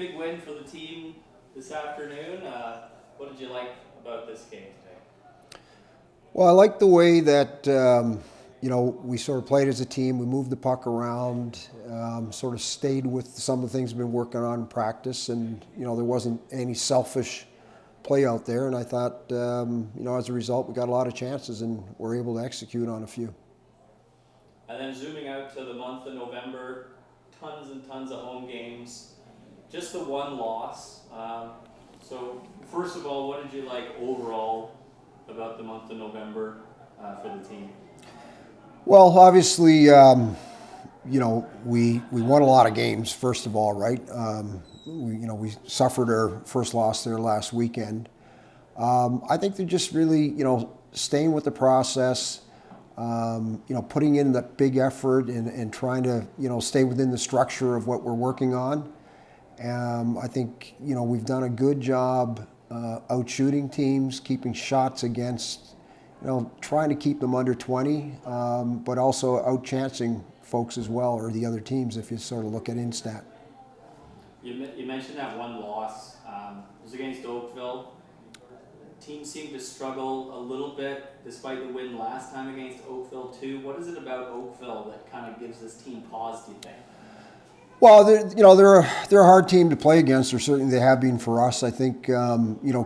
big win for the team this afternoon. What did you like about this game today? Well, I like the way that we sort of played as a team. We moved the puck around, sort of stayed with some of the things we've been working on in practice, and there wasn't any selfish play out there. And I thought, as a result, we got a lot of chances and were able to execute on a few. And then zooming out to the month of November, tons and tons of home games. Just the one loss. So first of all, what did you like overall about the month of November for the team? Well, obviously, we won a lot of games. First of all, right? We suffered our first loss there last weekend. I think they're just really staying with the process. Putting in that big effort and trying to stay within the structure of what we're working on. I think we've done a good job out shooting teams, keeping shots against, trying to keep them under 20, but also out chancing folks as well, or the other teams if you sort of look at Instat. You mentioned that one loss. It was against Oakville. Team seemed to struggle a little bit despite the win last time against Oakville too. What is it about Oakville that kind of gives this team pause, do you think? Well, they're a hard team to play against, or certainly they have been for us. I think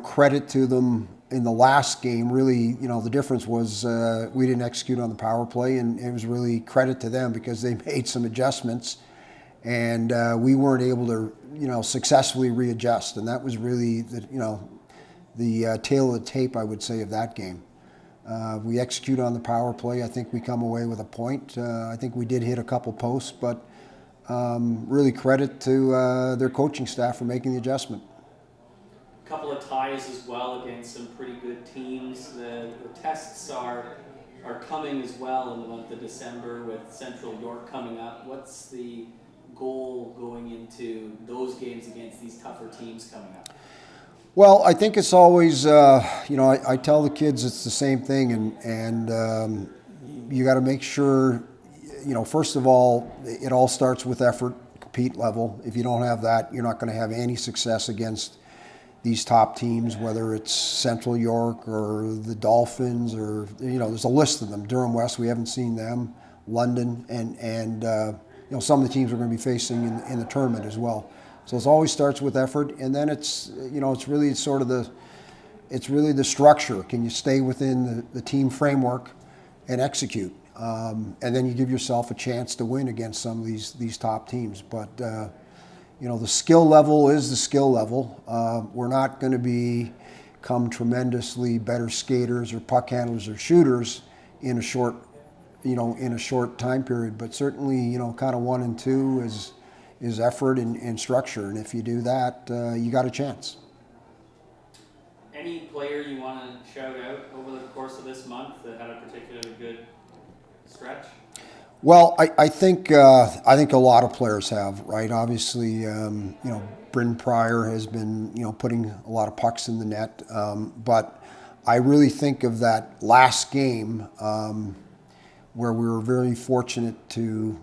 credit to them in the last game. Really, the difference was we didn't execute on the power play, and it was really credit to them because they made some adjustments, and we weren't able to successfully readjust, and that was really the tail of the tape, I would say, of that game. We execute on the power play. I think we come away with a point. I think we did hit a couple posts, but really credit to their coaching staff for making the adjustment. A couple of ties as well against some pretty good teams. The tests are coming as well in the month of December with Central York coming up. What's the goal going into those games against these tougher teams coming up? Well, I think it's always, I tell the kids it's the same thing, and you got to make sure, first of all, it all starts with effort, compete level. If you don't have that, you're not going to have any success against these top teams, whether it's Central York or the Dolphins or, there's a list of them. Durham West, we haven't seen them, London, and some of the teams we're going to be facing in the tournament as well. So it always starts with effort, and then it's really the structure. Can you stay within the team framework and execute? And then you give yourself a chance to win against some of these top teams. But the skill level is the skill level. We're not going to become tremendously better skaters or puck handlers or shooters in a short time period. But certainly, kind of 1 and 2 is effort and structure, and if you do that, you got a chance. Any player you want to shout out over the course of this month that had a particularly good stretch? Well, I think a lot of players have, right? Obviously, Bryn Pryor has been putting a lot of pucks in the net, but I really think of that last game where we were very fortunate to.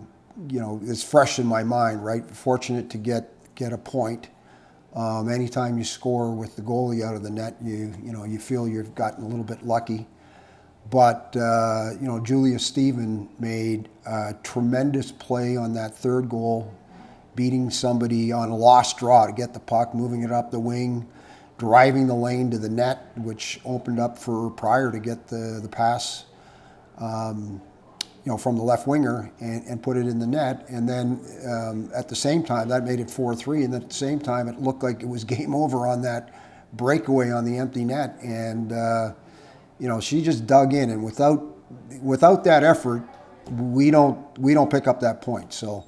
It's fresh in my mind, right? Fortunate to get a point. Anytime you score with the goalie out of the net, you feel you've gotten a little bit lucky. But Julia Stephen made a tremendous play on that third goal, beating somebody on a lost draw to get the puck, moving it up the wing, driving the lane to the net, which opened up for Pryor to get the pass. From the left winger and put it in the net. And then at the same time, that made it 4-3. And then at the same time, it looked like it was game over on that breakaway on the empty net. And, she just dug in. And without that effort, we don't pick up that point. So,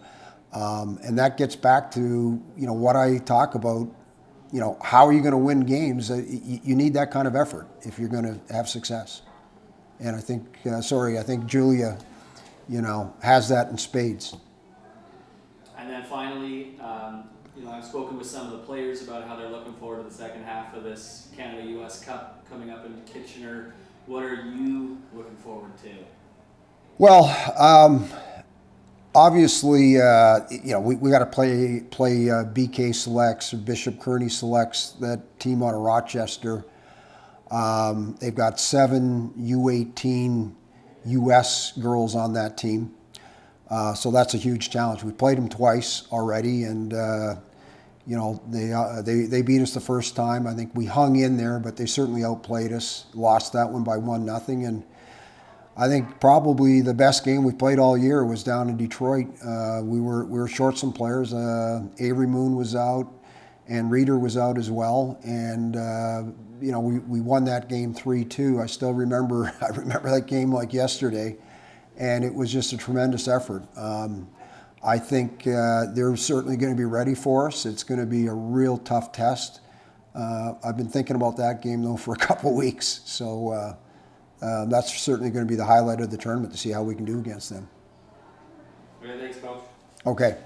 and that gets back to, what I talk about, how are you going to win games? You need that kind of effort if you're going to have success. And I think Julia, has that in spades. And then finally, I've spoken with some of the players about how they're looking forward to the second half of this Canada-US Cup coming up in Kitchener. What are you looking forward to? Well, Obviously, we got to play BK selects or Bishop Kearney selects, that team out of Rochester. They've got 7 U18 U.S. girls on that team, so that's a huge challenge. We played them twice already, and they beat us the first time. I think we hung in there, but they certainly outplayed us. Lost that one by 1-0, and I think probably the best game we played all year was down in Detroit. We were short some players. Avery Moon was out, and Reeder was out as well. And we won that game 3-2. I still remember. I remember that game like yesterday, and it was just a tremendous effort. I think they're certainly going to be ready for us. It's going to be a real tough test. I've been thinking about that game though for a couple of weeks. So. That's certainly going to be the highlight of the tournament, to see how we can do against them. Thanks, Coach. Okay.